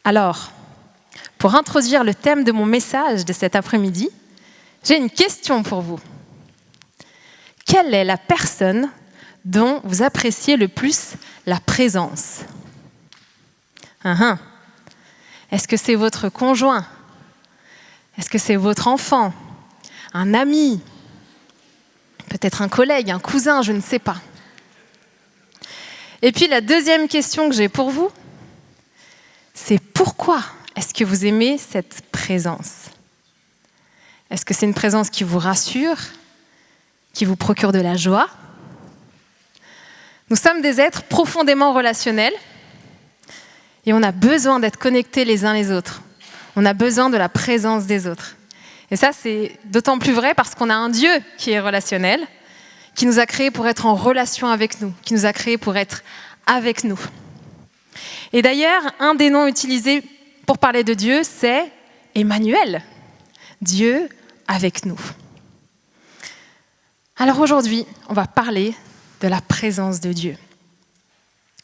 Alors, pour introduire le thème de mon message de cet après-midi, j'ai une question pour vous. Quelle est la personne dont vous appréciez le plus la présence ? Est-ce que c'est votre conjoint ? Est-ce que c'est votre enfant ? Un ami ? Peut-être un collègue, un cousin, je ne sais pas. Et puis la deuxième question que j'ai pour vous, c'est pourquoi est-ce que vous aimez cette présence ? Est-ce que c'est une présence qui vous rassure, qui vous procure de la joie ? Nous sommes des êtres profondément relationnels et on a besoin d'être connectés les uns les autres. On a besoin de la présence des autres. Et ça, c'est d'autant plus vrai parce qu'on a un Dieu qui est relationnel, qui nous a créés pour être en relation avec nous, qui nous a créés pour être avec nous. Et d'ailleurs, un des noms utilisés pour parler de Dieu, c'est Emmanuel, Dieu avec nous. Alors aujourd'hui, on va parler de la présence de Dieu.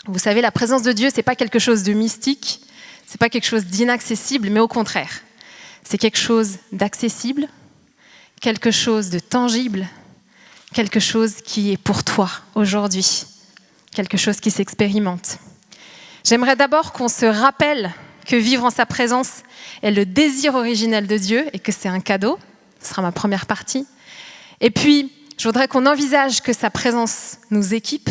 Vous savez, la présence de Dieu, ce n'est pas quelque chose de mystique, ce n'est pas quelque chose d'inaccessible, mais au contraire, c'est quelque chose d'accessible, quelque chose de tangible, quelque chose qui est pour toi aujourd'hui, quelque chose qui s'expérimente. J'aimerais d'abord qu'on se rappelle que vivre en sa présence est le désir originel de Dieu et que c'est un cadeau. Ce sera ma première partie. Et puis, je voudrais qu'on envisage que sa présence nous équipe.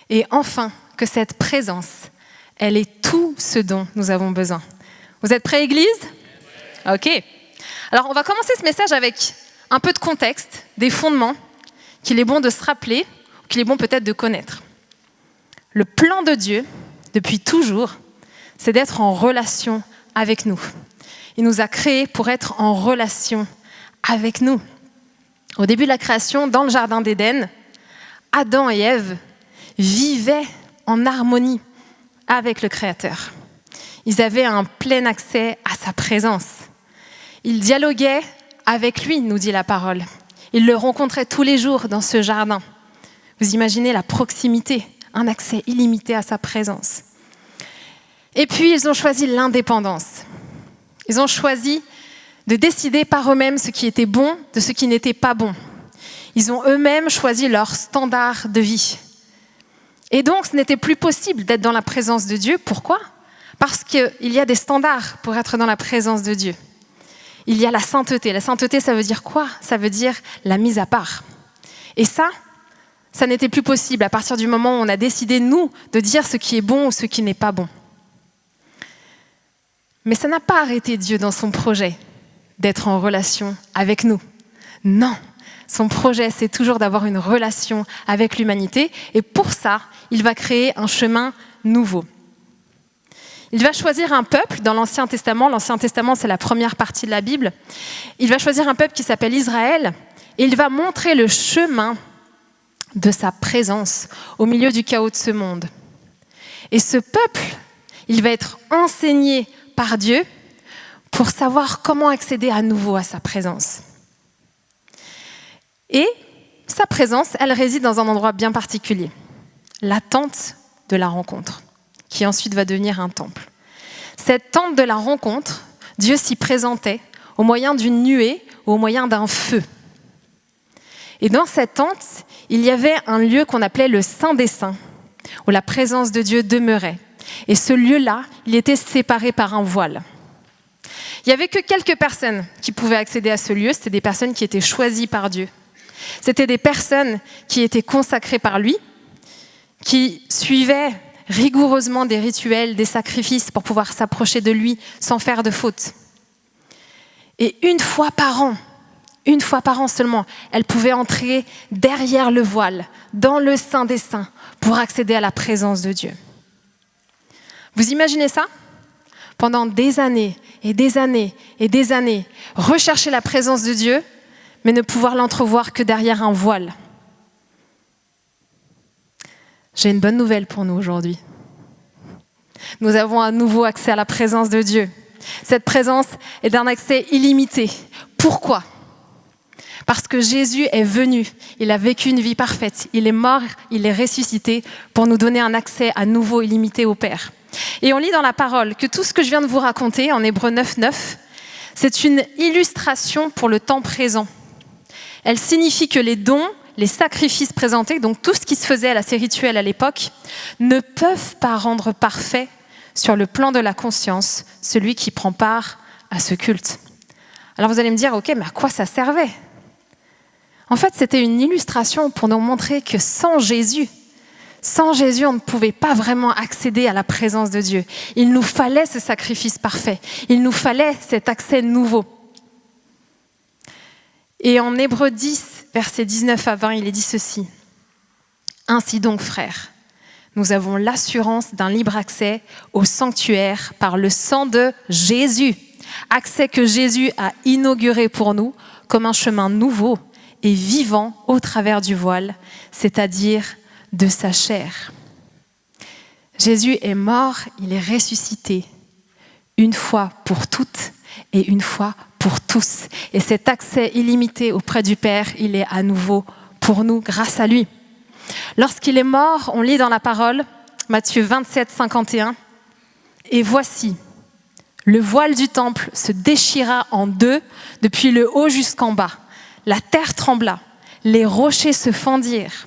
Et enfin, que cette présence, elle est tout ce dont nous avons besoin. Vous êtes prêts, Église ? Ok. Alors, on va commencer ce message avec un peu de contexte, des fondements qu'il est bon de se rappeler, ou qu'il est bon peut-être de connaître. Le plan de Dieu, depuis toujours, c'est d'être en relation avec nous. Il nous a créés pour être en relation avec nous. Au début de la création, dans le jardin d'Éden, Adam et Ève vivaient en harmonie avec le Créateur. Ils avaient un plein accès à sa présence. Ils dialoguaient avec lui, nous dit la parole. Ils le rencontraient tous les jours dans ce jardin. Vous imaginez la proximité, un accès illimité à sa présence. Et puis, ils ont choisi l'indépendance. Ils ont choisi de décider par eux-mêmes ce qui était bon de ce qui n'était pas bon. Ils ont eux-mêmes choisi leur standard de vie. Et donc, ce n'était plus possible d'être dans la présence de Dieu. Pourquoi ? Parce qu'il y a des standards pour être dans la présence de Dieu. Il y a la sainteté. La sainteté, ça veut dire quoi ? Ça veut dire la mise à part. Et ça n'était plus possible à partir du moment où on a décidé, nous, de dire ce qui est bon ou ce qui n'est pas bon. Mais ça n'a pas arrêté Dieu dans son projet d'être en relation avec nous. Non, son projet, c'est toujours d'avoir une relation avec l'humanité. Et pour ça, il va créer un chemin nouveau. Il va choisir un peuple dans l'Ancien Testament. L'Ancien Testament, c'est la première partie de la Bible. Il va choisir un peuple qui s'appelle Israël. Et il va montrer le chemin de sa présence au milieu du chaos de ce monde. Et ce peuple, il va être enseigné par Dieu pour savoir comment accéder à nouveau à sa présence. Et sa présence, elle réside dans un endroit bien particulier, la tente de la rencontre, qui ensuite va devenir un temple. Cette tente de la rencontre, Dieu s'y présentait au moyen d'une nuée ou au moyen d'un feu. Et dans cette tente, il y avait un lieu qu'on appelait le Saint des Saints, où la présence de Dieu demeurait. Et ce lieu-là, il était séparé par un voile. Il n'y avait que quelques personnes qui pouvaient accéder à ce lieu. C'était des personnes qui étaient choisies par Dieu. C'était des personnes qui étaient consacrées par lui, qui suivaient rigoureusement des rituels, des sacrifices pour pouvoir s'approcher de lui sans faire de faute. Et une fois par an seulement, elles pouvaient entrer derrière le voile, dans le Saint des Saints, pour accéder à la présence de Dieu. Vous imaginez ça ? Pendant des années et des années et des années, rechercher la présence de Dieu, mais ne pouvoir l'entrevoir que derrière un voile. J'ai une bonne nouvelle pour nous aujourd'hui. Nous avons à nouveau accès à la présence de Dieu. Cette présence est d'un accès illimité. Pourquoi ? Parce que Jésus est venu, il a vécu une vie parfaite, il est mort, il est ressuscité pour nous donner un accès à nouveau illimité au Père. Et on lit dans la parole que tout ce que je viens de vous raconter en Hébreux 9:9, c'est une illustration pour le temps présent. Elle signifie que les dons, les sacrifices présentés, donc tout ce qui se faisait à la rituelle à l'époque, ne peuvent pas rendre parfait sur le plan de la conscience celui qui prend part à ce culte. Alors vous allez me dire, ok, mais à quoi ça servait ? En fait, c'était une illustration pour nous montrer que sans Jésus, on ne pouvait pas vraiment accéder à la présence de Dieu. Il nous fallait ce sacrifice parfait. Il nous fallait cet accès nouveau. Et en Hébreux 10, versets 19 à 20, il est dit ceci. « Ainsi donc, frères, nous avons l'assurance d'un libre accès au sanctuaire par le sang de Jésus. Accès que Jésus a inauguré pour nous comme un chemin nouveau et vivant au travers du voile, c'est-à-dire de sa chair. Jésus est mort, il est ressuscité, une fois pour toutes et une fois pour tous. Et cet accès illimité auprès du Père, il est à nouveau pour nous grâce à lui. Lorsqu'il est mort, on lit dans la parole, Matthieu 27, 51, « Et voici, le voile du temple se déchira en deux depuis le haut jusqu'en bas. La terre trembla, les rochers se fendirent. »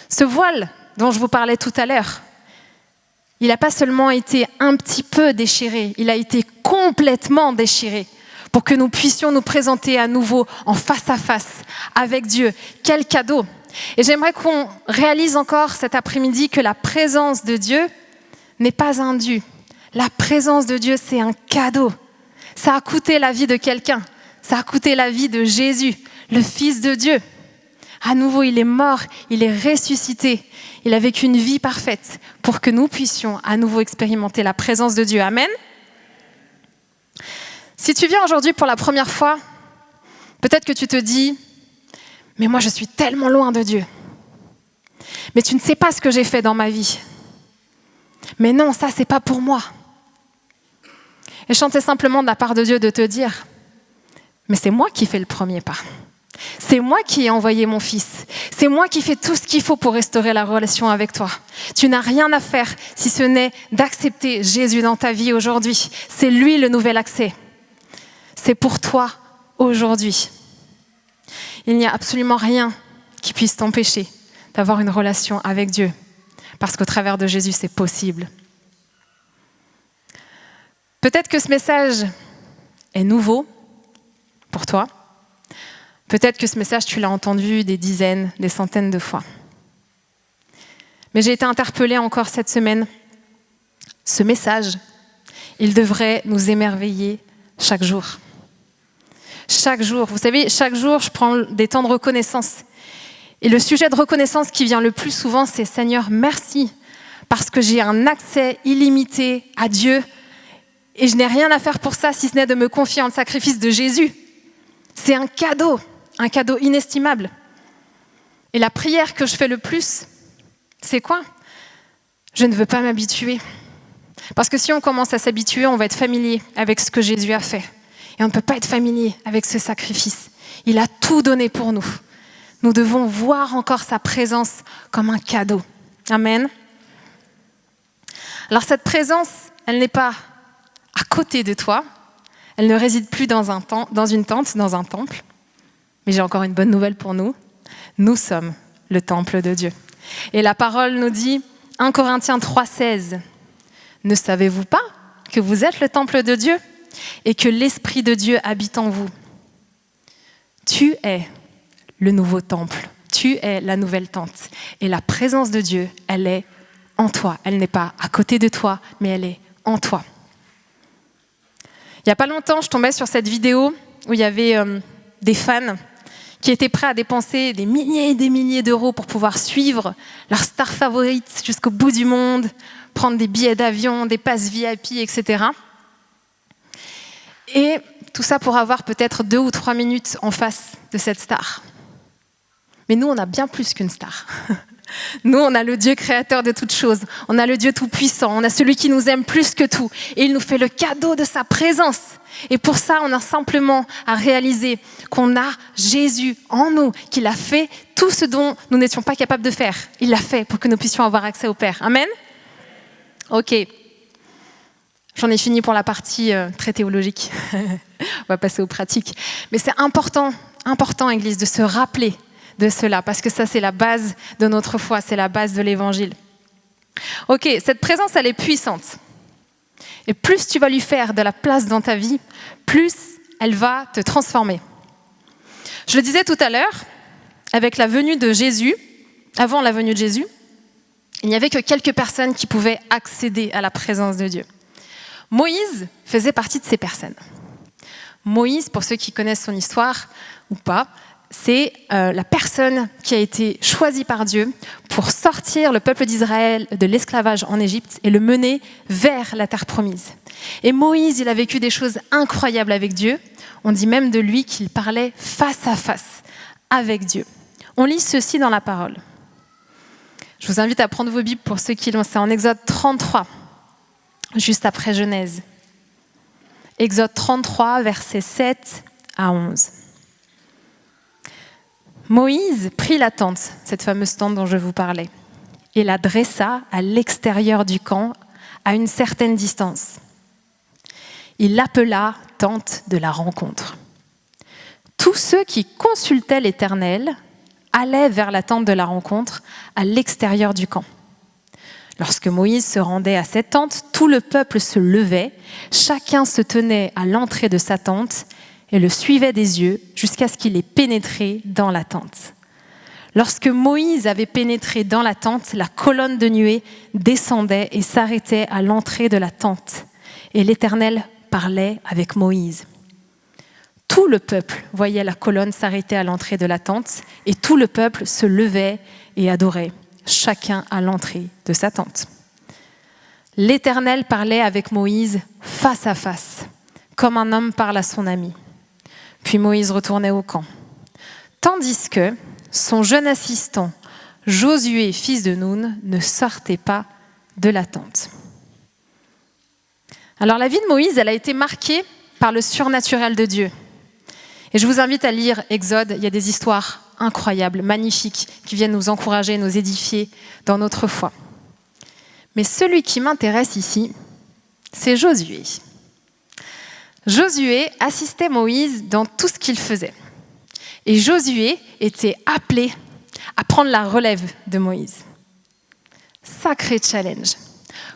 Ce voile dont je vous parlais tout à l'heure, il n'a pas seulement été un petit peu déchiré, il a été complètement déchiré pour que nous puissions nous présenter à nouveau en face à face avec Dieu. Quel cadeau! Et j'aimerais qu'on réalise encore cet après-midi que la présence de Dieu n'est pas un dû. La présence de Dieu, c'est un cadeau. Ça a coûté la vie de quelqu'un. Ça a coûté la vie de Jésus, le Fils de Dieu. À nouveau, il est mort, il est ressuscité. Il a vécu une vie parfaite pour que nous puissions à nouveau expérimenter la présence de Dieu. Amen. Si tu viens aujourd'hui pour la première fois, peut-être que tu te dis « Mais moi, je suis tellement loin de Dieu. Mais tu ne sais pas ce que j'ai fait dans ma vie. Mais non, ça, c'est pas pour moi. » Et chanter simplement de la part de Dieu de te dire « Mais c'est moi qui fais le premier pas. C'est moi qui ai envoyé mon fils. C'est moi qui fais tout ce qu'il faut pour restaurer la relation avec toi. Tu n'as rien à faire si ce n'est d'accepter Jésus dans ta vie aujourd'hui. C'est lui le nouvel accès. C'est pour toi aujourd'hui. Il n'y a absolument rien qui puisse t'empêcher d'avoir une relation avec Dieu. Parce qu'au travers de Jésus, c'est possible. Peut-être que ce message est nouveau pour toi. Peut-être que ce message, tu l'as entendu des dizaines, des centaines de fois. Mais j'ai été interpellée encore cette semaine. Ce message, il devrait nous émerveiller chaque jour. Chaque jour. Vous savez, chaque jour, je prends des temps de reconnaissance. Et le sujet de reconnaissance qui vient le plus souvent, c'est « Seigneur, merci, parce que j'ai un accès illimité à Dieu et je n'ai rien à faire pour ça, si ce n'est de me confier en le sacrifice de Jésus. » C'est un cadeau inestimable. Et la prière que je fais le plus, c'est quoi ? Je ne veux pas m'habituer. Parce que si on commence à s'habituer, on va être familier avec ce que Jésus a fait. Et on ne peut pas être familier avec ce sacrifice. Il a tout donné pour nous. Nous devons voir encore sa présence comme un cadeau. Amen. Alors cette présence, elle n'est pas à côté de toi. Elle ne réside plus dans une tente, dans un temple. Mais j'ai encore une bonne nouvelle pour nous. Nous sommes le temple de Dieu. Et la parole nous dit, 1 Corinthiens 3,16, « Ne savez-vous pas que vous êtes le temple de Dieu et que l'Esprit de Dieu habite en vous ? Tu es le nouveau temple, tu es la nouvelle tente. Et la présence de Dieu, elle est en toi. Elle n'est pas à côté de toi, mais elle est en toi. » Il n'y a pas longtemps, je tombais sur cette vidéo où il y avait des fans qui étaient prêts à dépenser des milliers et des milliers d'euros pour pouvoir suivre leur star favorite jusqu'au bout du monde, prendre des billets d'avion, des passes VIP, etc. Et tout ça pour avoir peut-être 2 ou 3 minutes en face de cette star. Mais nous, on a bien plus qu'une star. Nous, on a le Dieu créateur de toutes choses. On a le Dieu tout-puissant. On a celui qui nous aime plus que tout. Et il nous fait le cadeau de sa présence. Et pour ça, on a simplement à réaliser qu'on a Jésus en nous, qu'il a fait tout ce dont nous n'étions pas capables de faire. Il l'a fait pour que nous puissions avoir accès au Père. Amen ? Ok. J'en ai fini pour la partie très théologique. On va passer aux pratiques. Mais c'est important, Église, de se rappeler de cela, parce que ça, c'est la base de notre foi, c'est la base de l'Évangile. Ok, cette présence, elle est puissante. Et plus tu vas lui faire de la place dans ta vie, plus elle va te transformer. Je le disais tout à l'heure, avec la venue de Jésus, avant la venue de Jésus, il n'y avait que quelques personnes qui pouvaient accéder à la présence de Dieu. Moïse faisait partie de ces personnes. Moïse, pour ceux qui connaissent son histoire ou pas, c'est la personne qui a été choisie par Dieu pour sortir le peuple d'Israël de l'esclavage en Égypte et le mener vers la terre promise. Et Moïse, il a vécu des choses incroyables avec Dieu. On dit même de lui qu'il parlait face à face avec Dieu. On lit ceci dans la parole. Je vous invite à prendre vos Bibles pour ceux qui l'ont. C'est en Exode 33, juste après Genèse. Exode 33, versets 7 à 11. Moïse prit la tente, cette fameuse tente dont je vous parlais, et la dressa à l'extérieur du camp, à une certaine distance. Il l'appela tente de la rencontre. Tous ceux qui consultaient l'Éternel allaient vers la tente de la rencontre, à l'extérieur du camp. Lorsque Moïse se rendait à cette tente, tout le peuple se levait, chacun se tenait à l'entrée de sa tente et le suivait des yeux jusqu'à ce qu'il ait pénétré dans la tente. Lorsque Moïse avait pénétré dans la tente, la colonne de nuée descendait et s'arrêtait à l'entrée de la tente. Et l'Éternel parlait avec Moïse. Tout le peuple voyait la colonne s'arrêter à l'entrée de la tente et tout le peuple se levait et adorait, chacun à l'entrée de sa tente. L'Éternel parlait avec Moïse face à face, comme un homme parle à son ami. Puis Moïse retournait au camp. Tandis que son jeune assistant, Josué, fils de Nun, ne sortait pas de la tente. Alors la vie de Moïse, elle a été marquée par le surnaturel de Dieu. Et je vous invite à lire Exode, il y a des histoires incroyables, magnifiques, qui viennent nous encourager, nous édifier dans notre foi. Mais celui qui m'intéresse ici, c'est Josué. Josué assistait Moïse dans tout ce qu'il faisait. Et Josué était appelé à prendre la relève de Moïse. Sacré challenge.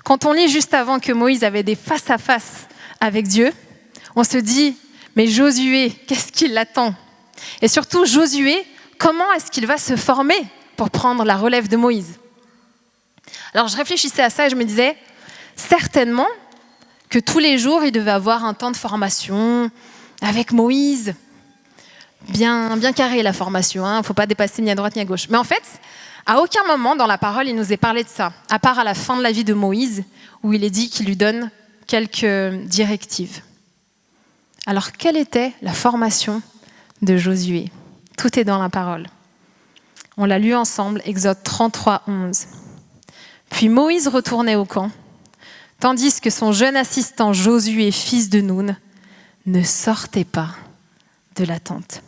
Quand on lit juste avant que Moïse avait des face-à-face avec Dieu, on se dit, mais Josué, qu'est-ce qui l'attend ? Et surtout, Josué, comment est-ce qu'il va se former pour prendre la relève de Moïse ? Alors je réfléchissais à ça et je me disais, certainement que tous les jours, il devait avoir un temps de formation avec Moïse. Bien carré la formation, il ne faut pas dépasser ni à droite ni à gauche. Mais en fait, à aucun moment dans la parole, il nous est parlé de ça, à part à la fin de la vie de Moïse, où il est dit qu'il lui donne quelques directives. Alors, quelle était la formation de Josué ? Tout est dans la parole. On l'a lu ensemble, Exode 33, 11. Puis Moïse retournait au camp, tandis que son jeune assistant Josué, fils de Nun, ne sortait pas de la tente.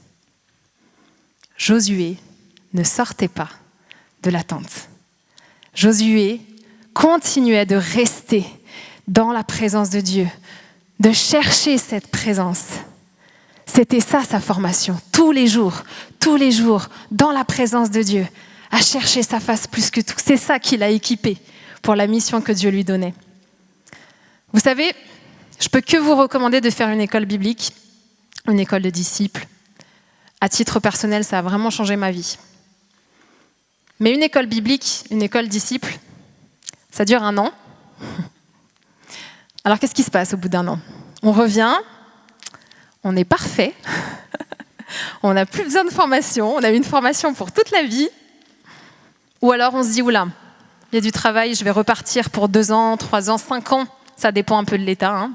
Josué ne sortait pas de la tente. Josué continuait de rester dans la présence de Dieu, de chercher cette présence. C'était ça sa formation, tous les jours, dans la présence de Dieu, à chercher sa face plus que tout. C'est ça qui l'a équipé pour la mission que Dieu lui donnait. Vous savez, je peux que vous recommander de faire une école biblique, une école de disciples. À titre personnel, ça a vraiment changé ma vie. Mais une école biblique, une école disciple, ça dure 1 an. Alors qu'est-ce qui se passe au bout d'1 an ? On revient, on est parfait, on n'a plus besoin de formation, on a une formation pour toute la vie. Ou alors on se dit, oula, il y a du travail, je vais repartir pour 2 ans, 3 ans, 5 ans. Ça dépend un peu de l'État. Hein.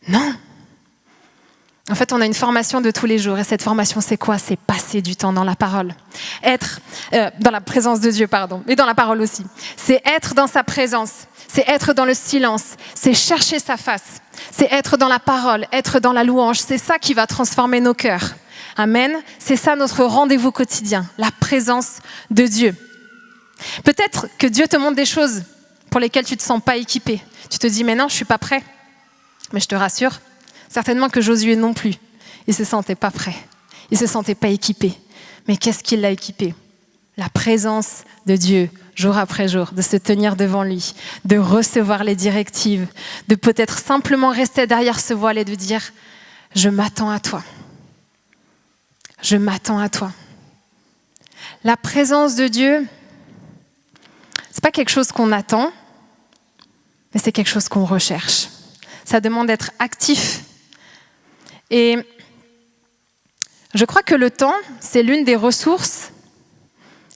Non. En fait, on a une formation de tous les jours. Et cette formation, c'est quoi ? C'est passer du temps dans la parole. Être dans la présence de Dieu, pardon. Mais dans la parole aussi. C'est être dans sa présence. C'est être dans le silence. C'est chercher sa face. C'est être dans la parole, être dans la louange. C'est ça qui va transformer nos cœurs. Amen. C'est ça notre rendez-vous quotidien. La présence de Dieu. Peut-être que Dieu te montre des choses pour lesquelles tu ne te sens pas équipé. Tu te dis, mais non, je ne suis pas prêt. Mais je te rassure, certainement que Josué non plus. Il ne se sentait pas prêt. Il ne se sentait pas équipé. Mais qu'est-ce qui l'a équipé? La présence de Dieu, jour après jour, de se tenir devant lui, de recevoir les directives, de peut-être simplement rester derrière ce voile et de dire « Je m'attends à toi. Je m'attends à toi. » La présence de Dieu, ce n'est pas quelque chose qu'on attend, mais c'est quelque chose qu'on recherche. Ça demande d'être actif. Et je crois que le temps, c'est l'une des ressources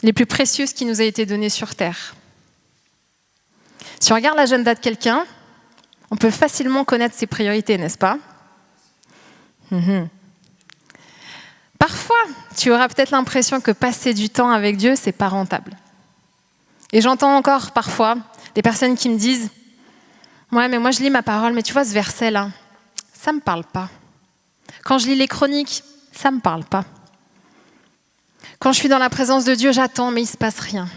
les plus précieuses qui nous a été données sur Terre. Si on regarde l'agenda de quelqu'un, on peut facilement connaître ses priorités, n'est-ce pas? Parfois, tu auras peut-être l'impression que passer du temps avec Dieu, c'est pas rentable. Et j'entends encore parfois des personnes qui me disent « Ouais, mais moi je lis ma parole, mais tu vois ce verset-là, ça me parle pas. Quand je lis les chroniques, ça me parle pas. Quand je suis dans la présence de Dieu, j'attends, mais il se passe rien. »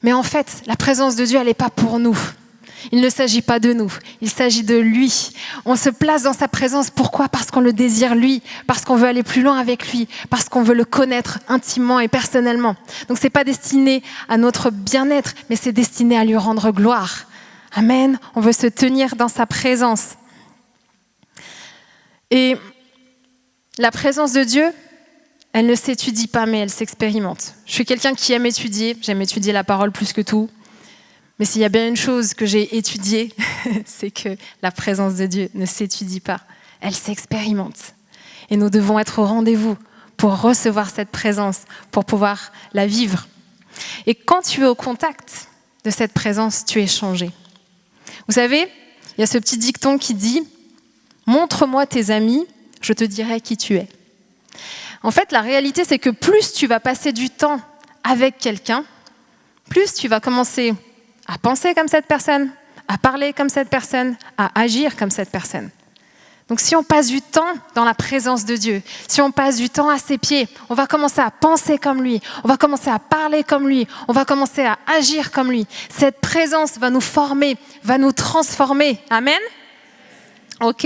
Mais en fait, la présence de Dieu, elle n'est pas pour nous. Il ne s'agit pas de nous, il s'agit de lui. On se place dans sa présence, pourquoi? Parce qu'on le désire lui, parce qu'on veut aller plus loin avec lui, parce qu'on veut le connaître intimement et personnellement. Donc ce n'est pas destiné à notre bien-être, mais c'est destiné à lui rendre gloire. Amen, on veut se tenir dans sa présence. Et la présence de Dieu, elle ne s'étudie pas, mais elle s'expérimente. Je suis quelqu'un qui aime étudier, j'aime étudier la parole plus que tout. Mais s'il y a bien une chose que j'ai étudiée, c'est que la présence de Dieu ne s'étudie pas, elle s'expérimente. Et nous devons être au rendez-vous pour recevoir cette présence, pour pouvoir la vivre. Et quand tu es au contact de cette présence, tu es changé. Vous savez, il y a ce petit dicton qui dit « Montre-moi tes amis, je te dirai qui tu es ». En fait, la réalité, c'est que plus tu vas passer du temps avec quelqu'un, plus tu vas commencer à penser comme cette personne, à parler comme cette personne, à agir comme cette personne. Donc si on passe du temps dans la présence de Dieu, si on passe du temps à ses pieds, on va commencer à penser comme lui, on va commencer à parler comme lui, on va commencer à agir comme lui. Cette présence va nous former, va nous transformer. Amen? Ok.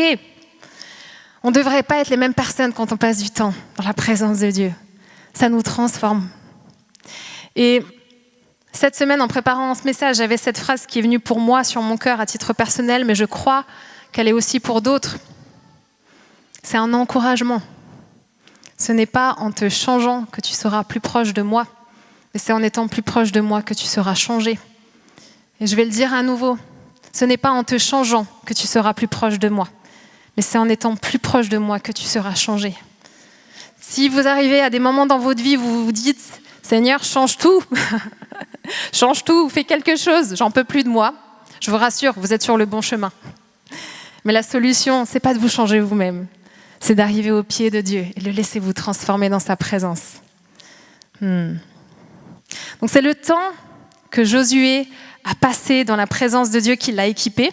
On ne devrait pas être les mêmes personnes quand on passe du temps dans la présence de Dieu. Ça nous transforme. Et cette semaine, en préparant ce message, j'avais cette phrase qui est venue pour moi sur mon cœur à titre personnel, mais je crois qu'elle est aussi pour d'autres. C'est un encouragement. Ce n'est pas en te changeant que tu seras plus proche de moi, mais c'est en étant plus proche de moi que tu seras changé. Et je vais le dire à nouveau, ce n'est pas en te changeant que tu seras plus proche de moi, mais c'est en étant plus proche de moi que tu seras changé. Si vous arrivez à des moments dans votre vie où vous vous dites « Seigneur, change tout !» Change tout, fais quelque chose, j'en peux plus de moi. Je vous rassure, vous êtes sur le bon chemin. Mais la solution, c'est pas de vous changer vous-même, c'est d'arriver au pied de Dieu et le laisser vous transformer dans sa présence. Donc c'est le temps que Josué a passé dans la présence de Dieu qui l'a équipé.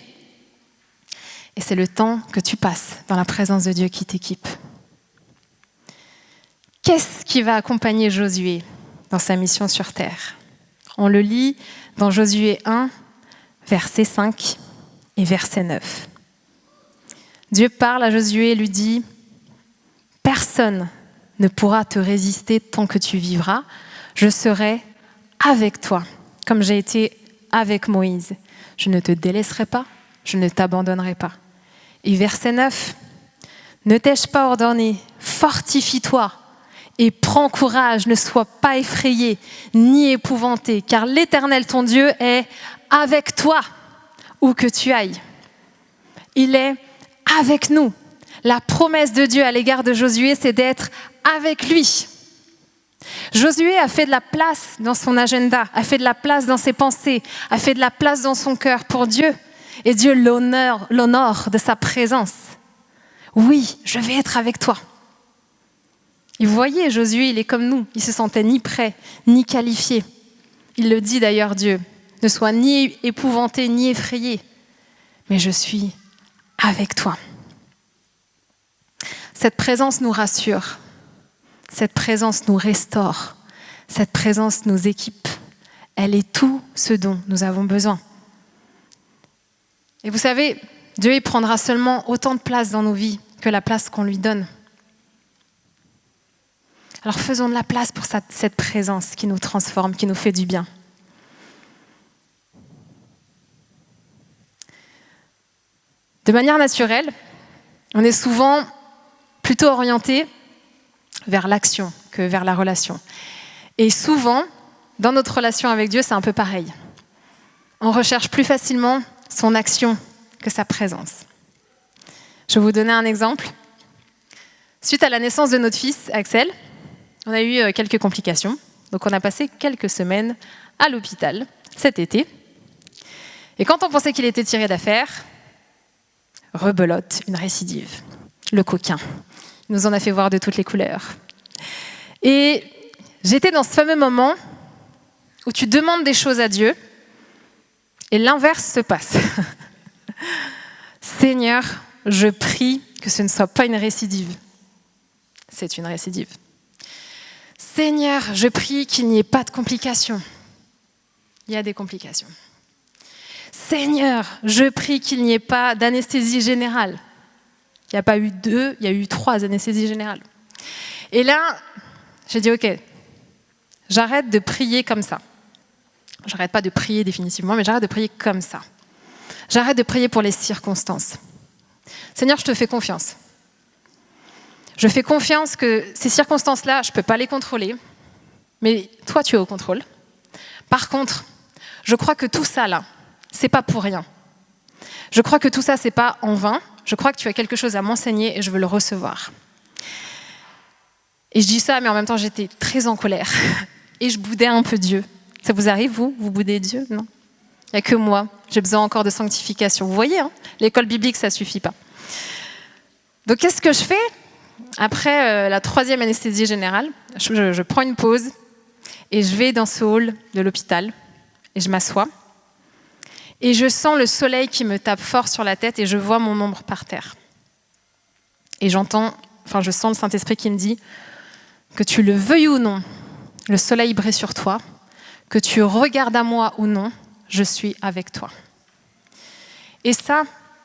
Et c'est le temps que tu passes dans la présence de Dieu qui t'équipe. Qu'est-ce qui va accompagner Josué dans sa mission sur terre? On le lit dans Josué 1, verset 5 et verset 9. Dieu parle à Josué et lui dit « Personne ne pourra te résister tant que tu vivras. Je serai avec toi, comme j'ai été avec Moïse. Je ne te délaisserai pas, je ne t'abandonnerai pas. » Et verset 9. « Ne t'ai-je pas ordonné, fortifie-toi et prends courage, ne sois pas effrayé ni épouvanté, car l'Éternel ton Dieu est avec toi où que tu ailles. » Il est avec nous. La promesse de Dieu à l'égard de Josué, c'est d'être avec lui. Josué a fait de la place dans son agenda, a fait de la place dans ses pensées, a fait de la place dans son cœur pour Dieu. Et Dieu l'honore de sa présence. Oui, je vais être avec toi. Et vous voyez, Josué, il est comme nous. Il ne se sentait ni prêt, ni qualifié. Il le dit d'ailleurs, Dieu. Ne sois ni épouvanté, ni effrayé. Mais je suis avec toi. Cette présence nous rassure. Cette présence nous restaure. Cette présence nous équipe. Elle est tout ce dont nous avons besoin. Et vous savez, Dieu il prendra seulement autant de place dans nos vies que la place qu'on lui donne. Alors faisons de la place pour cette présence qui nous transforme, qui nous fait du bien. De manière naturelle, on est souvent plutôt orienté vers l'action que vers la relation. Et souvent, dans notre relation avec Dieu, c'est un peu pareil. On recherche plus facilement son action que sa présence. Je vais vous donner un exemple. Suite à la naissance de notre fils, Axel, on a eu quelques complications. Donc on a passé quelques semaines à l'hôpital cet été. Et quand on pensait qu'il était tiré d'affaire, rebelote, une récidive. Le coquin. Il nous en a fait voir de toutes les couleurs. Et j'étais dans ce fameux moment où tu demandes des choses à Dieu et l'inverse se passe. Seigneur, je prie que ce ne soit pas une récidive. C'est une récidive. Seigneur, je prie qu'il n'y ait pas de complications. Il y a des complications. Seigneur, je prie qu'il n'y ait pas d'anesthésie générale. Il n'y a pas eu 2, il y a eu 3 anesthésies générales. Et là, j'ai dit, ok, j'arrête de prier comme ça. J'arrête pas de prier définitivement, mais j'arrête de prier comme ça. J'arrête de prier pour les circonstances. Seigneur, je te fais confiance. Je fais confiance que ces circonstances-là, je ne peux pas les contrôler, mais toi, tu es au contrôle. Par contre, je crois que tout ça, là, c'est pas pour rien. Je crois que tout ça, c'est pas en vain. Je crois que tu as quelque chose à m'enseigner et je veux le recevoir. Et je dis ça, mais en même temps, j'étais très en colère. Et je boudais un peu Dieu. Ça vous arrive, vous boudez Dieu? Non. Il n'y a que moi. J'ai besoin encore de sanctification. Vous voyez, hein, l'école biblique, ça ne suffit pas. Donc, qu'est-ce que je fais? Après la 3e anesthésie générale, je prends une pause et je vais dans ce hall de l'hôpital et je m'assois. Et je sens le soleil qui me tape fort sur la tête et je vois mon ombre par terre. Et je sens le Saint-Esprit qui me dit que tu le veuilles ou non, le soleil brille sur toi, que tu regardes à moi ou non, je suis avec toi. Et ça,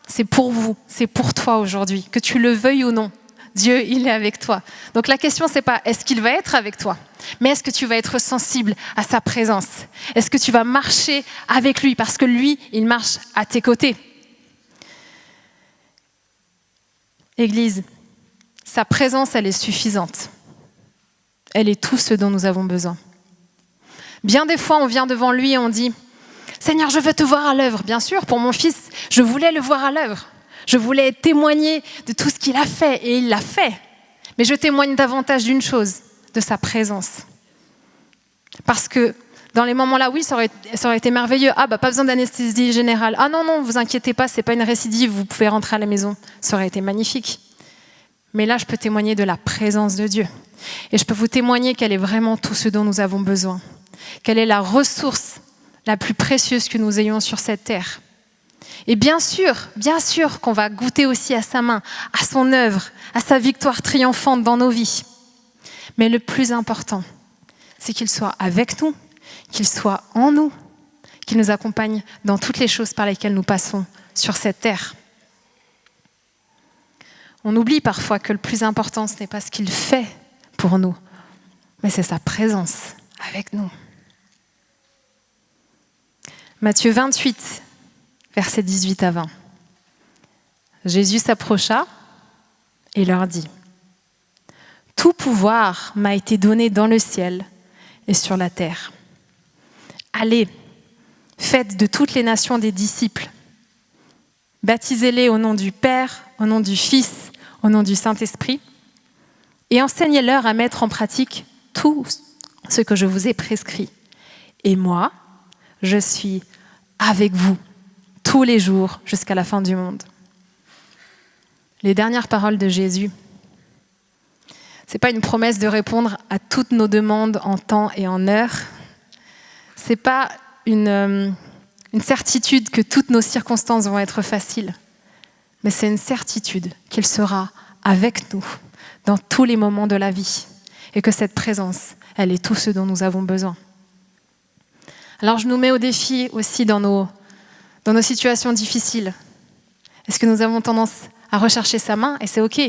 c'est pour vous, c'est pour toi aujourd'hui, que tu le veuilles ou non. Dieu, il est avec toi. Donc la question, c'est pas est-ce qu'il va être avec toi, mais est-ce que tu vas être sensible à sa présence? Est-ce que tu vas marcher avec lui? Parce que lui, il marche à tes côtés. Église, sa présence, elle est suffisante. Elle est tout ce dont nous avons besoin. Bien des fois, on vient devant lui et on dit « Seigneur, je veux te voir à l'œuvre. » Bien sûr, pour mon fils, je voulais le voir à l'œuvre. Je voulais témoigner de tout ce qu'il a fait, et il l'a fait. Mais je témoigne davantage d'une chose, de sa présence. Parce que dans les moments-là, oui, ça aurait été merveilleux. Ah, pas besoin d'anesthésie générale. Ah non, vous inquiétez pas, c'est pas une récidive, vous pouvez rentrer à la maison. Ça aurait été magnifique. Mais là, je peux témoigner de la présence de Dieu. Et je peux vous témoigner qu'elle est vraiment tout ce dont nous avons besoin. Qu'elle est la ressource la plus précieuse que nous ayons sur cette terre. Et bien sûr qu'on va goûter aussi à sa main, à son œuvre, à sa victoire triomphante dans nos vies. Mais le plus important, c'est qu'il soit avec nous, qu'il soit en nous, qu'il nous accompagne dans toutes les choses par lesquelles nous passons sur cette terre. On oublie parfois que le plus important, ce n'est pas ce qu'il fait pour nous, mais c'est sa présence avec nous. Matthieu 28, versets 18 à 20. Jésus s'approcha et leur dit : « Tout pouvoir m'a été donné dans le ciel et sur la terre. Allez, faites de toutes les nations des disciples. Baptisez-les au nom du Père, au nom du Fils, au nom du Saint-Esprit, et enseignez-leur à mettre en pratique tout ce que je vous ai prescrit. Et moi, je suis avec vous tous les jours jusqu'à la fin du monde. » Les dernières paroles de Jésus, ce n'est pas une promesse de répondre à toutes nos demandes en temps et en heure. Ce n'est pas une certitude que toutes nos circonstances vont être faciles. Mais c'est une certitude qu'il sera avec nous dans tous les moments de la vie. Et que cette présence, elle est tout ce dont nous avons besoin. Alors je nous mets au défi aussi dans nos situations difficiles. Est-ce que nous avons tendance à rechercher sa main? Et c'est OK,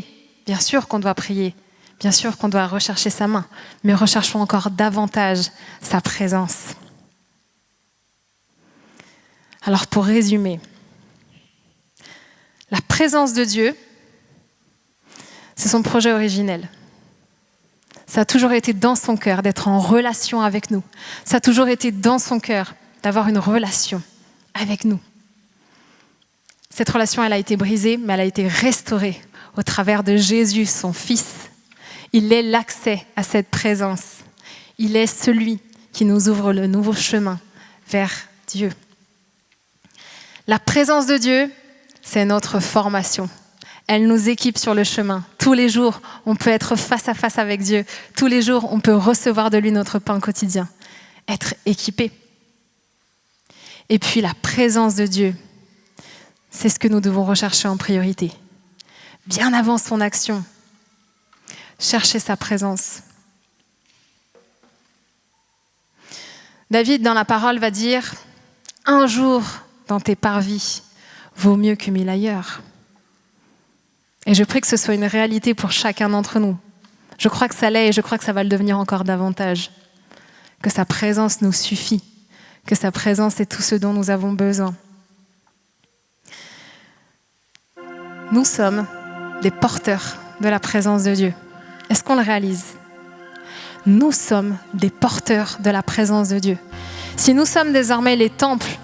bien sûr qu'on doit prier, bien sûr qu'on doit rechercher sa main, mais recherchons encore davantage sa présence. Alors pour résumer, la présence de Dieu, c'est son projet originel. Ça a toujours été dans son cœur d'être en relation avec nous. Ça a toujours été dans son cœur d'avoir une relation avec nous. Cette relation, elle a été brisée, mais elle a été restaurée au travers de Jésus, son Fils. Il est l'accès à cette présence. Il est celui qui nous ouvre le nouveau chemin vers Dieu. La présence de Dieu, c'est notre formation. Elle nous équipe sur le chemin. Tous les jours, on peut être face à face avec Dieu. Tous les jours, on peut recevoir de lui notre pain quotidien. Être équipé. Et puis la présence de Dieu, c'est ce que nous devons rechercher en priorité. Bien avant son action, chercher sa présence. David, dans la parole, va dire « Un jour dans tes parvis vaut mieux que 1000 ailleurs ». Et je prie que ce soit une réalité pour chacun d'entre nous. Je crois que ça l'est et je crois que ça va le devenir encore davantage. Que sa présence nous suffit, que sa présence est tout ce dont nous avons besoin. Nous sommes des porteurs de la présence de Dieu. Est-ce qu'on le réalise? Nous sommes des porteurs de la présence de Dieu. Si nous sommes désormais les temples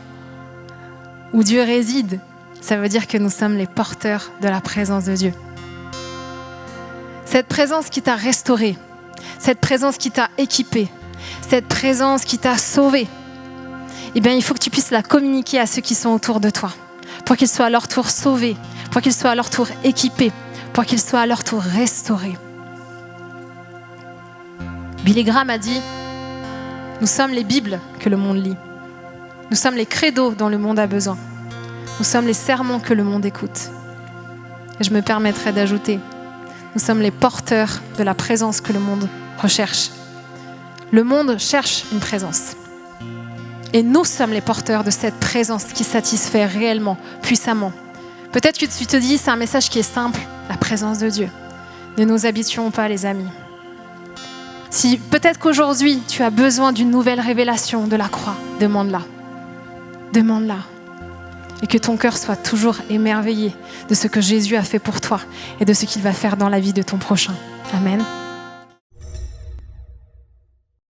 où Dieu réside, ça veut dire que nous sommes les porteurs de la présence de Dieu. Cette présence qui t'a restauré, cette présence qui t'a équipé, cette présence qui t'a sauvé, eh bien, il faut que tu puisses la communiquer à ceux qui sont autour de toi, pour qu'ils soient à leur tour sauvés, pour qu'ils soient à leur tour équipés, pour qu'ils soient à leur tour restaurés. Billy Graham a dit « Nous sommes les Bibles que le monde lit. Nous sommes les credos dont le monde a besoin. Nous sommes les sermons que le monde écoute. » Et je me permettrai d'ajouter « Nous sommes les porteurs de la présence que le monde recherche. » Le monde cherche une présence. Et nous sommes les porteurs de cette présence qui satisfait réellement, puissamment. Peut-être que tu te dis, c'est un message qui est simple, la présence de Dieu. Ne nous habituons pas, les amis. Si peut-être qu'aujourd'hui, tu as besoin d'une nouvelle révélation de la croix, demande-la. Demande-la. Et que ton cœur soit toujours émerveillé de ce que Jésus a fait pour toi et de ce qu'il va faire dans la vie de ton prochain. Amen.